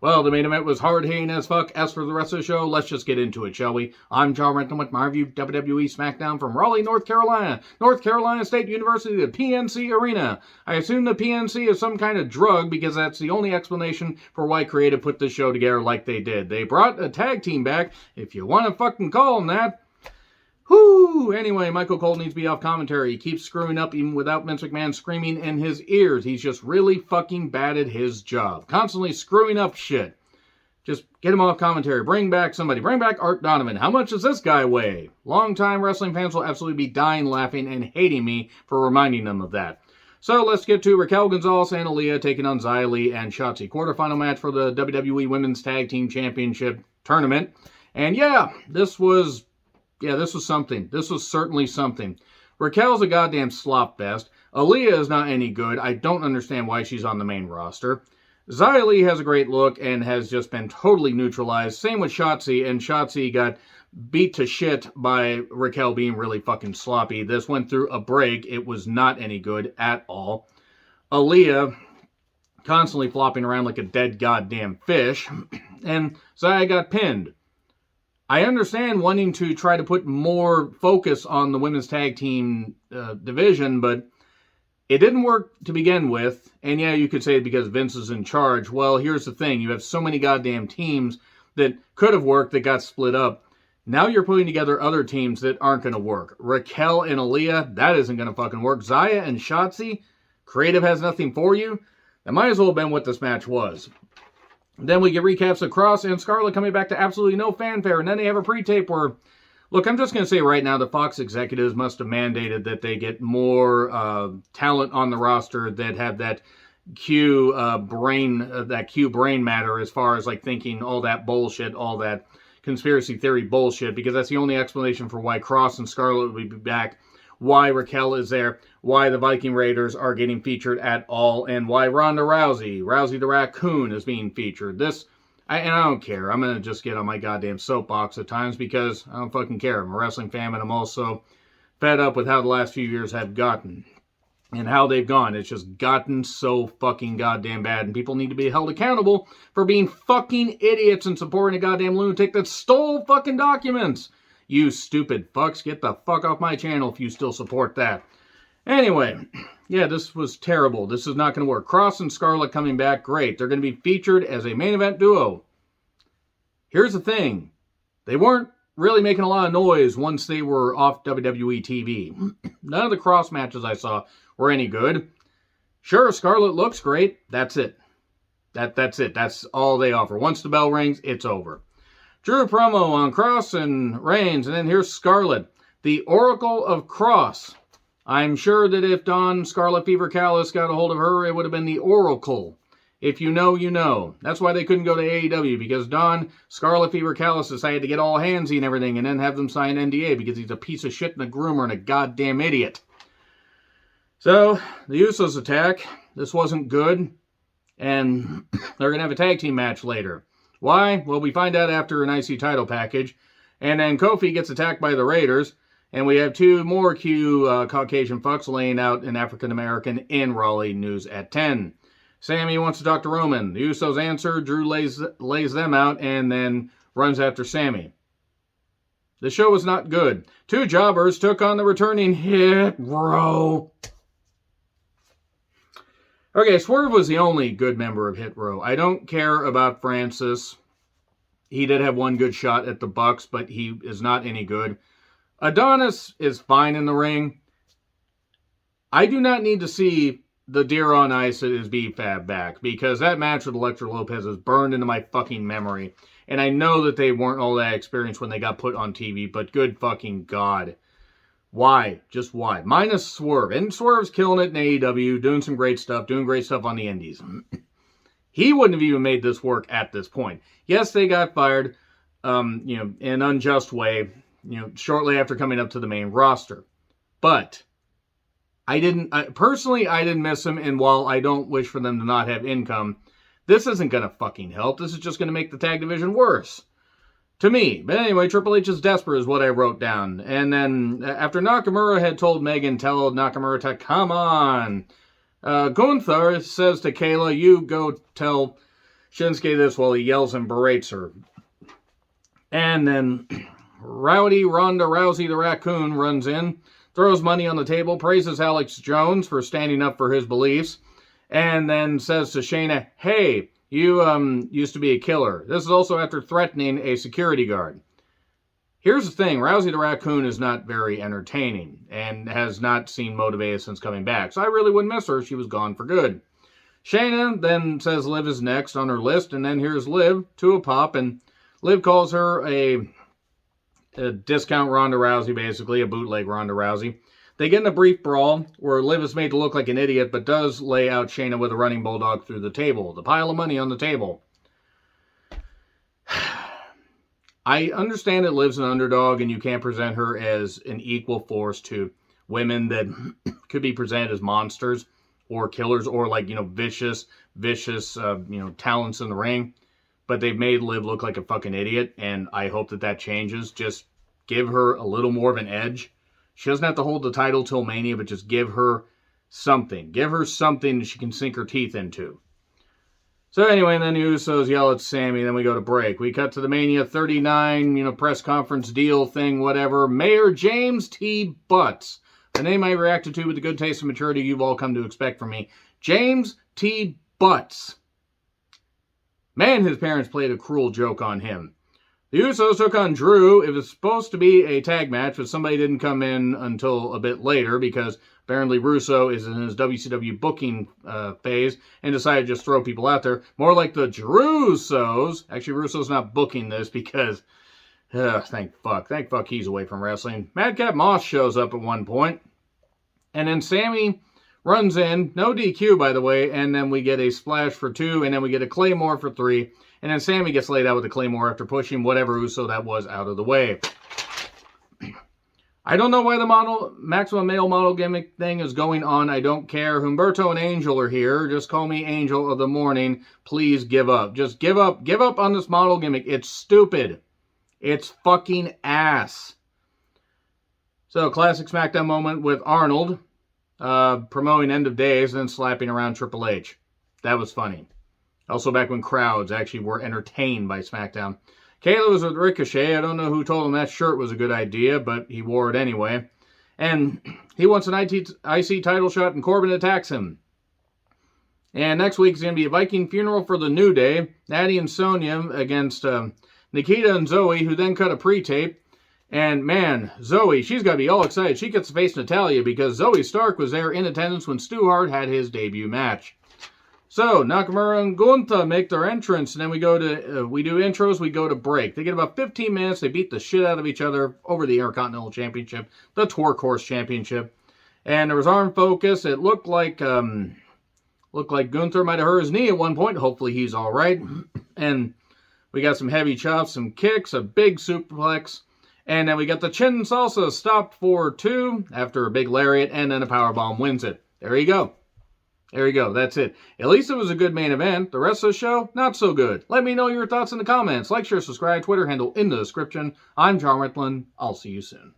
Well, the main event was hard-hitting as fuck. As for the rest of the show, let's just get into it, shall we? I'm John Renton with my review of WWE Smackdown from Raleigh, North Carolina. North Carolina State University, the PNC Arena. I assume the PNC is some kind of drug because that's the only explanation for why Creative put this show together like they did. They brought a tag team back, if you want to fucking call them that. Whoo! Anyway, Michael Cole needs to be off commentary. He keeps screwing up even without Vince McMahon screaming in his ears. He's just really fucking bad at his job. Constantly screwing up shit. Just get him off commentary. Bring back somebody. Bring back Art Donovan. How much does this guy weigh? Longtime wrestling fans will absolutely be dying laughing and hating me for reminding them of that. So let's get to Raquel Gonzalez and Aaliyah taking on Xia Li and Shotzi. Quarterfinal match for the WWE Women's Tag Team Championship Tournament. And this was something. This was certainly something. Raquel's a goddamn slop fest. Aaliyah is not any good. I don't understand why she's on the main roster. Xia Li has a great look and has just been totally neutralized. Same with Shotzi, and Shotzi got beat to shit by Raquel being really fucking sloppy. This went through a break. It was not any good at all. Aaliyah constantly flopping around like a dead goddamn fish. And Xia got pinned. I understand wanting to try to put more focus on the women's tag team division, but it didn't work to begin with. And yeah, you could say because Vince is in charge. Well, here's the thing. You have so many goddamn teams that could have worked that got split up. Now you're putting together other teams that aren't going to work. Raquel and Aaliyah, that isn't going to fucking work. Xia and Shotzi, Creative has nothing for you. That might as well have been what this match was. Then we get recaps of Cross and Scarlett coming back to absolutely no fanfare. And then they have a pre-tape where, look, I'm just going to say right now, the Fox executives must have mandated that they get more talent on the roster that have that Q brain matter as far as like thinking all that bullshit, all that conspiracy theory bullshit, because that's the only explanation for why Cross and Scarlett will be back, why Raquel is there, why the Viking Raiders are getting featured at all, and why Ronda Rousey the Raccoon, is being featured. I don't care. I'm going to just get on my goddamn soapbox at times because I don't fucking care. I'm a wrestling fan, and I'm also fed up with how the last few years have gotten and how they've gone. It's just gotten so fucking goddamn bad, and people need to be held accountable for being fucking idiots and supporting a goddamn lunatic that stole fucking documents. You stupid fucks, get the fuck off my channel if you still support that. Anyway, yeah, this was terrible. This is not going to work. Cross and Scarlett coming back, great. They're going to be featured as a main event duo. Here's the thing. They weren't really making a lot of noise once they were off WWE TV. None of the Cross matches I saw were any good. Sure, Scarlett looks great. That's it. That's it. That's all they offer. Once the bell rings, it's over. Drew promo on Cross and Reigns, and then here's Scarlett, the Oracle of Cross. I'm sure that if Dawn Scarlet Fever Callis got a hold of her, it would have been the Oracle. If you know, you know. That's why they couldn't go to AEW, because Dawn Scarlet Fever Callis decided to get all handsy and everything, and then have them sign NDA, because he's a piece of shit and a groomer and a goddamn idiot. So, the Usos attack. This wasn't good, and they're going to have a tag team match later. Why? Well, we find out after an IC title package. And then Kofi gets attacked by the Raiders. And we have two more Caucasian fucks laying out an African-American in Raleigh news at 10. Sammy wants to talk to Roman. The Usos answer. Drew lays them out and then runs after Sammy. The show was not good. Two jobbers took on the returning Hit Row. Okay, Swerve was the only good member of Hit Row. I don't care about Francis. He did have one good shot at the Bucks, but he is not any good. Adonis is fine in the ring. I do not need to see the Deer on Ice as B-Fab back, because that match with Elektra Lopez is burned into my fucking memory. And I know that they weren't all that experienced when they got put on TV, but good fucking God. Why? Just why? Minus Swerve. And Swerve's killing it in AEW, doing some great stuff, doing great stuff on the indies. He wouldn't have even made this work at this point. Yes, they got fired, in an unjust way, shortly after coming up to the main roster. But I didn't miss him, and while I don't wish for them to not have income, this isn't going to fucking help. This is just going to make the tag division worse. To me. But anyway, Triple H is desperate is what I wrote down. And then after Nakamura had told Megan, tell Nakamura to come on. Gunther says to Kayla, you go tell Shinsuke this while he yells and berates her. And then Rowdy Ronda Rousey the Raccoon runs in, throws money on the table, praises Alex Jones for standing up for his beliefs, and then says to Shayna, hey, you used to be a killer. This is also after threatening a security guard. Here's the thing, Rousey the Raccoon is not very entertaining and has not seemed motivated since coming back, so I really wouldn't miss her if she was gone for good. Shayna then says Liv is next on her list, and then here's Liv to a pop, and Liv calls her a discount Ronda Rousey, basically, a bootleg Ronda Rousey. They get in a brief brawl where Liv is made to look like an idiot, but does lay out Shayna with a running bulldog through the table, the pile of money on the table. I understand that Liv's an underdog, and you can't present her as an equal force to women that could be presented as monsters or killers or vicious, talents in the ring. But they've made Liv look like a fucking idiot, and I hope that changes. Just give her a little more of an edge. She doesn't have to hold the title till Mania, but just give her something. Give her something that she can sink her teeth into. So anyway, and then the Usos yell at Sammy, then we go to break. We cut to the Mania 39, press conference deal thing, whatever. Mayor James T. Butts. The name I reacted to with the good taste and maturity you've all come to expect from me. James T. Butts. Man, his parents played a cruel joke on him. The Usos took on Drew. It was supposed to be a tag match, but somebody didn't come in until a bit later because apparently Russo is in his WCW booking phase and decided to just throw people out there. More like the Drewsos. Actually, Russo's not booking this because, thank fuck he's away from wrestling. Madcap Moss shows up at one point. And then Sammy runs in, no DQ by the way, and then we get a splash for 2, and then we get a Claymore for 3, and then Sammy gets laid out with a Claymore after pushing whatever Uso that was out of the way. I don't know why the maximum male model gimmick thing is going on. I don't care. Humberto and Angel are here. Just call me Angel of the Morning. Please give up. Just give up. Give up on this model gimmick. It's stupid. It's fucking ass. So, classic SmackDown moment with Arnold. Promoting End of Days and then slapping around Triple H. That was funny. Also back when crowds actually were entertained by SmackDown. Kayla was with Ricochet. I don't know who told him that shirt was a good idea, but he wore it anyway. And he wants an IC title shot and Corbin attacks him. And next week is going to be a Viking funeral for the New Day. Natty and Sonya against Nikita and Zoe, who then cut a pre-tape. And man, Zoe, she's got to be all excited. She gets to face Natalya because Zoe Stark was there in attendance when Stu Hart had his debut match. So, Nakamura and Gunther make their entrance, and then we do intros, we go to break. They get about 15 minutes, they beat the shit out of each other over the Intercontinental Championship, the Twerk Horse Championship. And there was arm focus. It looked like Gunther might have hurt his knee at one point. Hopefully he's all right. And we got some heavy chops, some kicks, a big superplex. And then we got the chin salsa stopped for 2 after a big lariat, and then a powerbomb wins it. There you go. There you go. That's it. At least it was a good main event. The rest of the show, not so good. Let me know your thoughts in the comments. Like, share, subscribe, Twitter handle in the description. I'm John Ritlin. I'll see you soon.